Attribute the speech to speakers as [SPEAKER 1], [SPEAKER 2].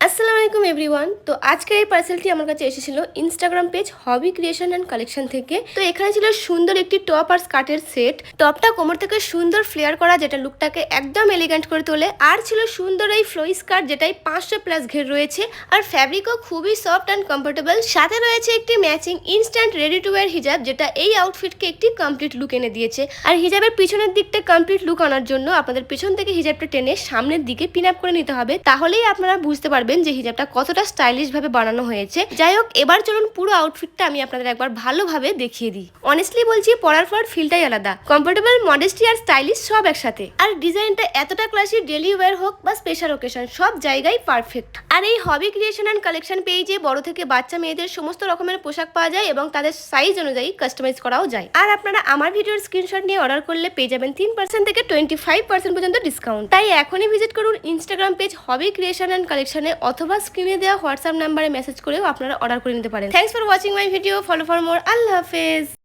[SPEAKER 1] আসসালামু আলাইকুম এভরিওয়ান। তো আজকের এই পার্সেলটি আমার কাছে এসেছিল Instagram page hobby creation and collection থেকে। তো এখানে ছিল সুন্দর একটি টপ আর স্কার্টের সেট। টপটা কোমর থেকে সুন্দর ফ্লেয়ার করা, যেটা লুকটাকে একদম এলিগেন্ট করে তোলে। আর ছিল সুন্দর এই ফ্লোই স্কার্ট, যেটাই 500+ ঘের রয়েছে। আর ফ্যাব্রিকও খুবই সফট অ্যান্ড কমফোর্টেবল। সাথে রয়েছে একটি matching instant ready to wire হিজাব, যেটা এই আউটফিটকে একটি কমপ্লিট লুক এনে দিয়েছে। আর হিজাবের পিছনের দিকটা কমপ্লিট লুক আনার জন্য আপনাদের পিছন থেকে হিজাবটা টেনে সামনের দিকে পিন আপ করে নিতে হবে, তাহলেই আপনারা বুঝতে পারবেন যে হিজাবটা কতটা স্টাইলিশ ভাবে বানানো হয়েছে। যাই হোক, এবার চলুন পুরো আউটফিটটা আমি আপনাদের একবার ভালোভাবে দেখিয়ে দিই। অনেস্টলি বলছি, পরার পর ফিলটাই আলাদা, কমফোর্টেবল, মডেস্টি আর স্টাইলিশ সব একসাথে। আর ডিজাইনটা এতটা ক্লাসি, ডেলি ওয়্যার হোক বা স্পেশাল ওকেশন, সব জায়গায় পারফেক্ট। আর এই হবি ক্রিয়েশন অ্যান্ড কালেকশন পেজে বড় থেকে বাচ্চা মেয়েদের সমস্ত রকমের পোশাক পাওয়া যায় এবং তাদের সাইজ অনুযায়ী কাস্টমাইজ করাও যায়। আর আপনারা আমার ভিডিওর স্ক্রিনশট নিয়ে অর্ডার করলে পেয়ে যাবেন 3% থেকে 25% পর্যন্ত ডিসকাউন্ট। তাই এখনই ভিজিট করুন Instagram page hobby creation and কালেকশনে, অথবা স্ক্রিনে দেওয়া হোয়াটসঅ্যাপ নাম্বারে মেসেজ করেও আপনারা অর্ডার করে নিতে পারেন। Thanks for watching my video. Follow for more. আল্লাহ হাফেজ।